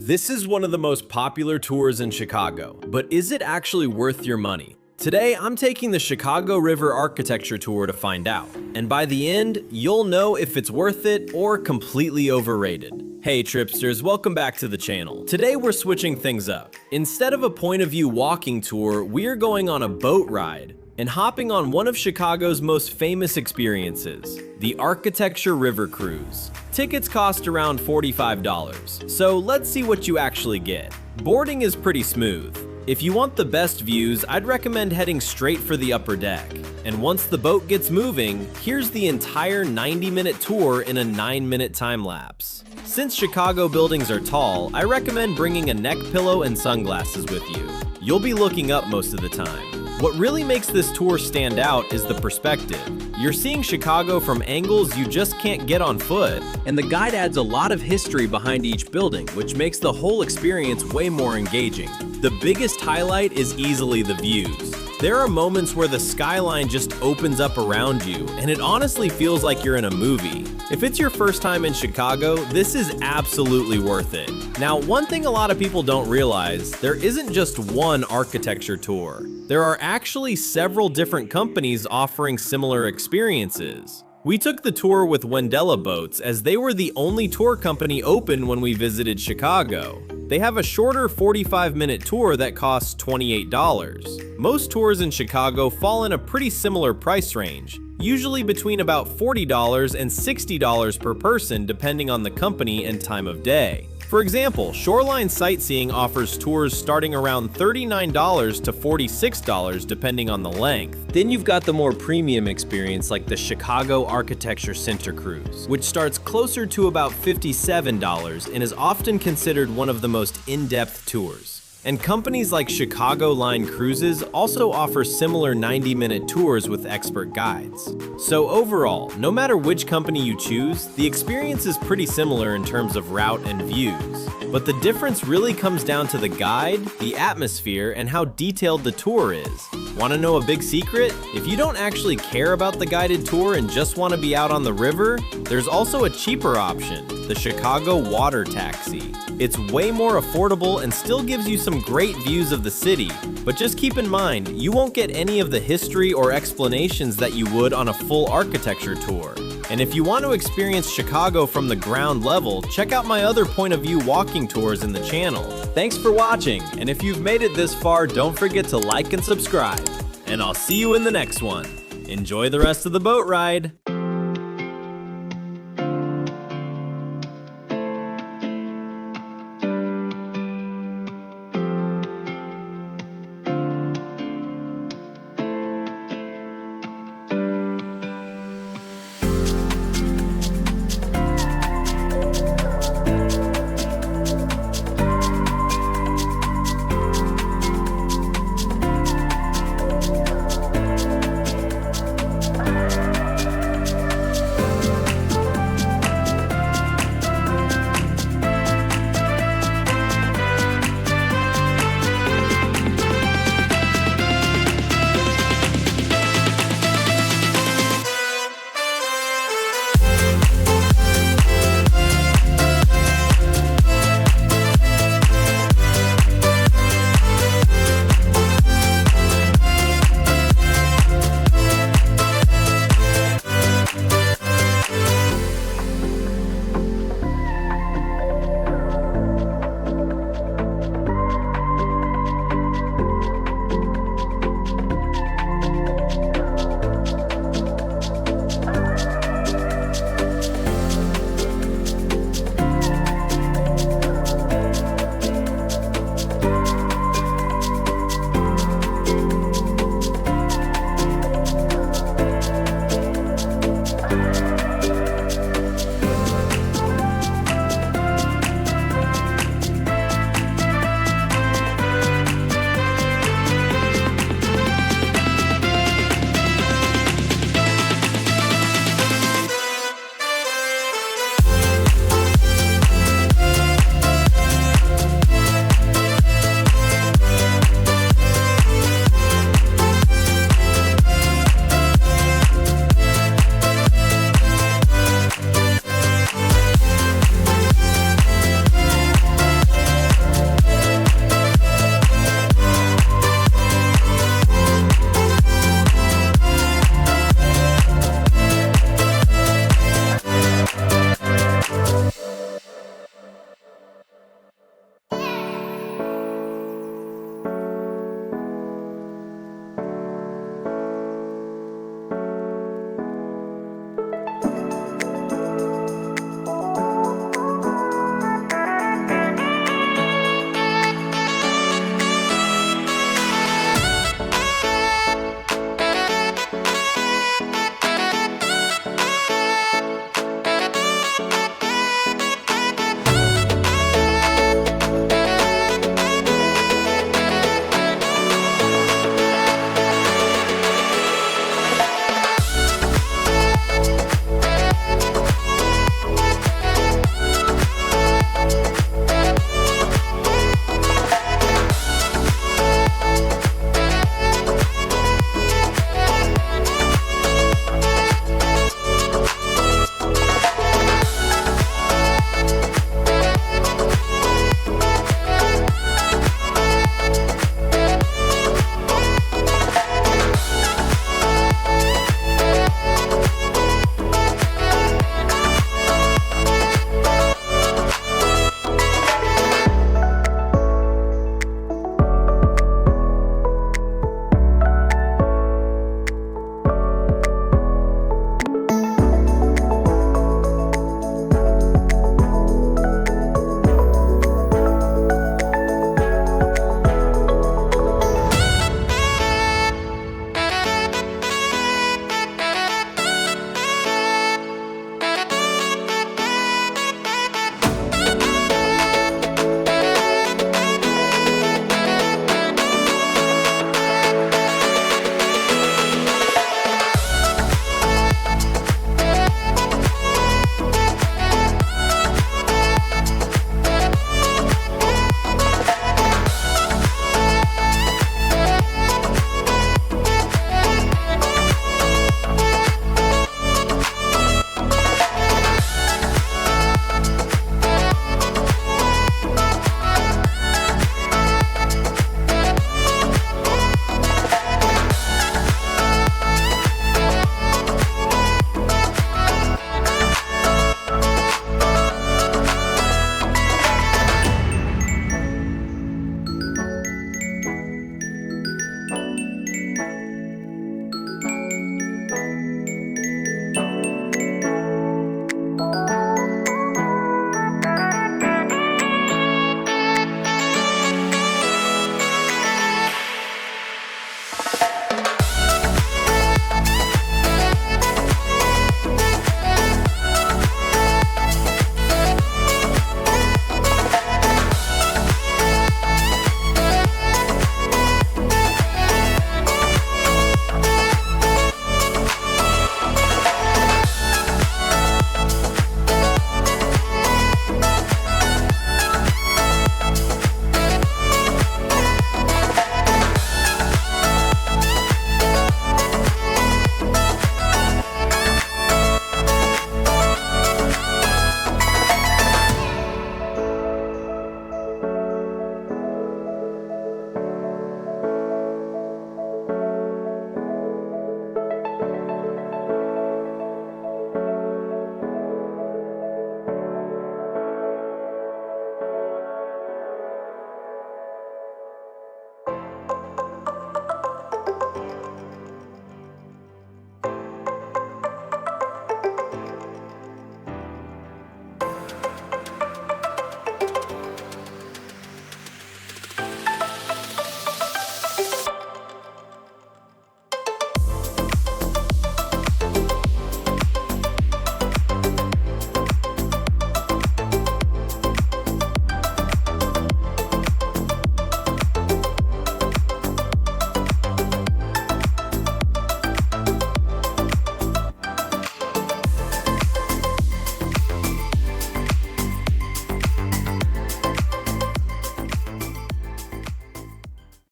This is one of the most popular tours in Chicago, but is it actually worth your money? Today, I'm taking the Chicago River Architecture Tour to find out, and by the end, you'll know if it's worth it or completely overrated. Hey Tripsters, welcome back to the channel. Today we're switching things up. Instead of a point of view walking tour, we're going on a boat ride and hopping on one of Chicago's most famous experiences, the Architecture River Cruise. Tickets cost around $45, so let's see what you actually get. Boarding is pretty smooth. If you want the best views, I'd recommend heading straight for the upper deck. And once the boat gets moving, here's the entire 90-minute tour in a 9-minute time lapse. Since Chicago buildings are tall, I recommend bringing a neck pillow and sunglasses with you. You'll be looking up most of the time. What really makes this tour stand out is the perspective. You're seeing Chicago from angles you just can't get on foot. And the guide adds a lot of history behind each building, which makes the whole experience way more engaging. The biggest highlight is easily the views. There are moments where the skyline just opens up around you, and it honestly feels like you're in a movie. If it's your first time in Chicago, this is absolutely worth it. Now, one thing a lot of people don't realize, there isn't just one architecture tour. There are actually several different companies offering similar experiences. We took the tour with Wendella boats as they were the only tour company open when we visited Chicago. They have a shorter 45-minute tour that costs $28. Most tours in Chicago fall in a pretty similar price range, usually between about $40 and $60 per person depending on the company and time of day. For example, Shoreline Sightseeing offers tours starting around $39 to $46 depending on the length. Then you've got the more premium experience like the Chicago Architecture Center Cruise, which starts closer to about $57 and is often considered one of the most in-depth tours. And companies like Chicago Line Cruises also offer similar 90-minute tours with expert guides. So overall, no matter which company you choose, the experience is pretty similar in terms of route and views. But the difference really comes down to the guide, the atmosphere, and how detailed the tour is. Want to know a big secret? If you don't actually care about the guided tour and just want to be out on the river, there's also a cheaper option, the Chicago Water Taxi. It's way more affordable and still gives you some great views of the city, but just keep in mind, you won't get any of the history or explanations that you would on a full architecture tour. And if you want to experience Chicago from the ground level, check out my other point of view walking tours in the channel. Thanks for watching, and if you've made it this far, don't forget to like and subscribe. And I'll see you in the next one. Enjoy the rest of the boat ride!